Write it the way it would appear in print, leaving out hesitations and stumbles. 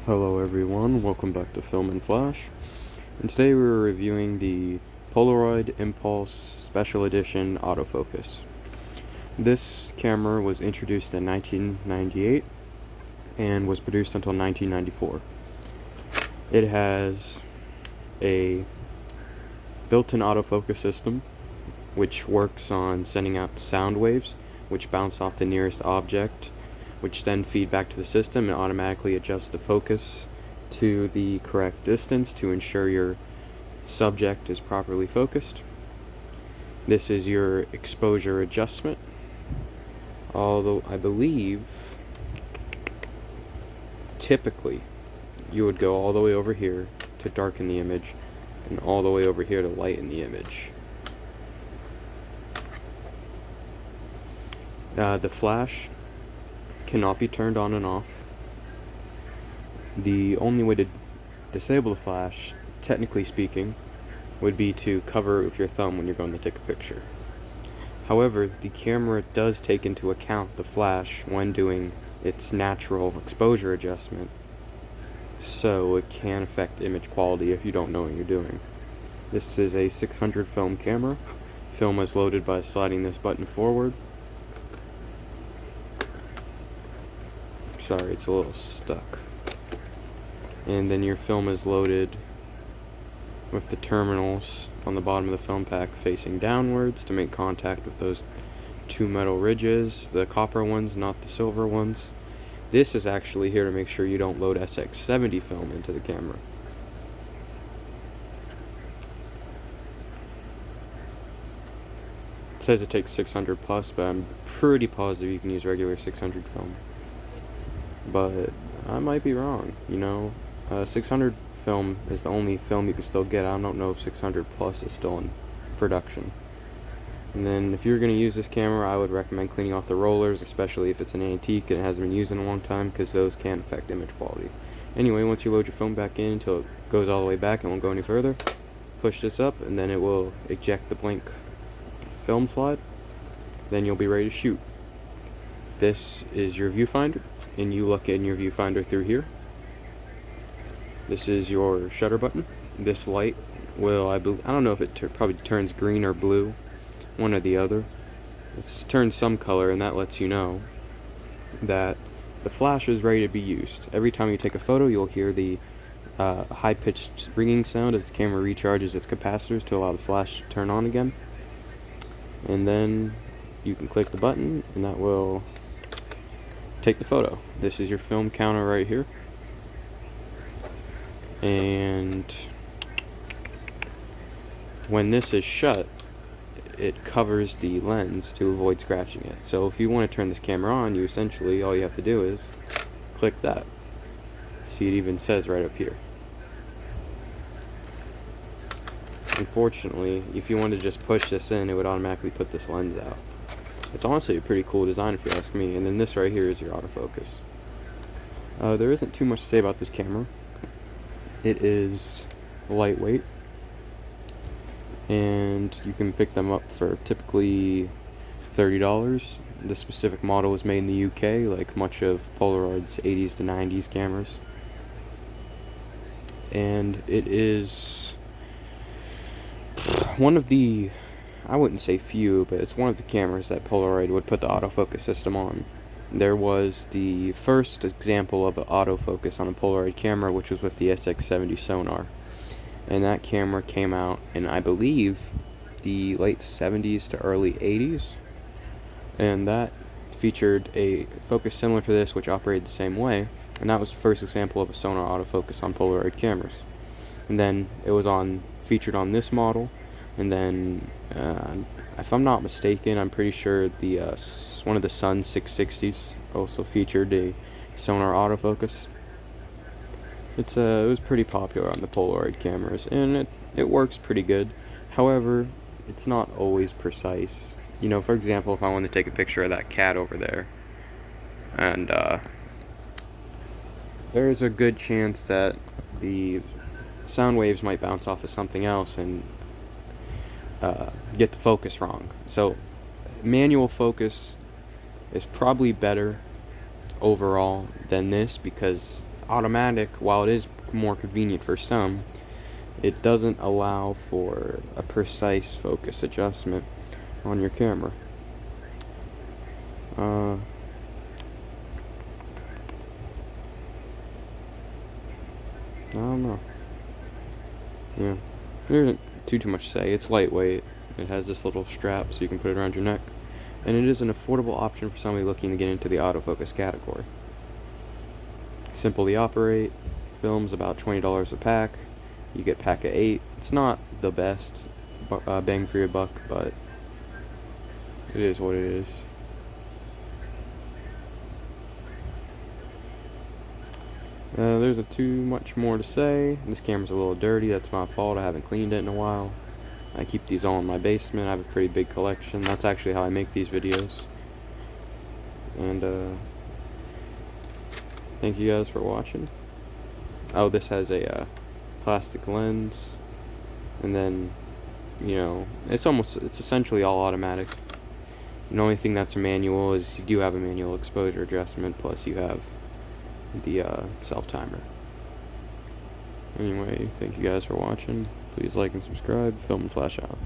Hello everyone, welcome back to Film and Flash, and today we're reviewing the Polaroid Impulse Special Edition Autofocus. This camera was introduced in 1998 and was produced until 1994. It has a built-in autofocus system which works on sending out sound waves which bounce off the nearest object, which then feed back to the system and automatically adjust the focus to the correct distance to ensure your subject is properly focused. This is your exposure adjustment, although I believe typically you would go all the way over here to darken the image and all the way over here to lighten the image. The flash cannot be turned on and off. The only way to disable the flash, technically speaking, would be to cover it with your thumb when you're going to take a picture. However, the camera does take into account the flash when doing its natural exposure adjustment, so it can affect image quality if you don't know what you're doing. This is a 600 film camera. Film is loaded by sliding this button forward. Sorry, it's a little stuck. And then your film is loaded with the terminals on the bottom of the film pack facing downwards to make contact with those two metal ridges, the copper ones, not the silver ones. This is actually here to make sure you don't load SX70 film into the camera. It says it takes 600 plus, but I'm pretty positive you can use regular 600 film. But I might be wrong, 600 film is the only film you can still get. I don't know if 600 plus is still in production. And then if you're going to use this camera, I would recommend cleaning off the rollers, especially if it's an antique and it hasn't been used in a long time, because those can affect image quality. Anyway, once you load your film back in until it goes all the way back and won't go any further, push this up and then it will eject the blank film slide. Then you'll be ready to shoot. This is your viewfinder, and you look in your viewfinder through here. This is your shutter button. This light will, I don't know if it probably turns green or blue, one or the other. It turns some color, and that lets you know that the flash is ready to be used. Every time you take a photo, you'll hear the high-pitched ringing sound as the camera recharges its capacitors to allow the flash to turn on again. And then you can click the button, and that will take the photo. This is your film counter right here, and when this is shut, it covers the lens to avoid scratching it. So if you want to turn this camera on, you essentially, all you have to do is click that. See, it even says right up here. Unfortunately, if you want to just push this in, it would automatically put this lens out. It's honestly a pretty cool design if you ask me. And then this right here is your autofocus. There isn't too much to say about this camera. It is lightweight, and you can pick them up for typically $30. This specific model was made in the UK, like much of Polaroid's 80s to 90s cameras. And it is one of the, I wouldn't say few, but it's one of the cameras that Polaroid would put the autofocus system on. There was the first example of an autofocus on a Polaroid camera, which was with the SX70 sonar. And that camera came out in, I believe, the late 70s to early 80s. And that featured a focus similar to this, which operated the same way. And that was the first example of a sonar autofocus on Polaroid cameras. And then it was featured on this model. And then, if I'm not mistaken, I'm pretty sure the one of the Sun 660s also featured a sonar autofocus. It was pretty popular on the Polaroid cameras, and it works pretty good. However, it's not always precise. For example, if I want to take a picture of that cat over there, and there's a good chance that the sound waves might bounce off of something else and get the focus wrong. So manual focus is probably better overall than this, because automatic, while it is more convenient for some, it doesn't allow for a precise focus adjustment on your camera. I don't know. Yeah, there isn't too much to say. It's lightweight. It has this little strap so you can put it around your neck, and it is an affordable option for somebody looking to get into the autofocus category. Simple to operate. Films about $20 a pack. You get pack of 8. It's not the best bang for your buck, but it is what it is. There's too much more to say. This camera's a little dirty. That's my fault. I haven't cleaned it in a while. I keep these all in my basement. I have a pretty big collection. That's actually how I make these videos. And thank you guys for watching. Oh, this has a plastic lens, and then, you know, it's essentially all automatic. The only thing that's a manual is you do have a manual exposure adjustment, plus you have the self-timer. Anyway, thank you guys for watching. Please like and subscribe. Film and Flash out.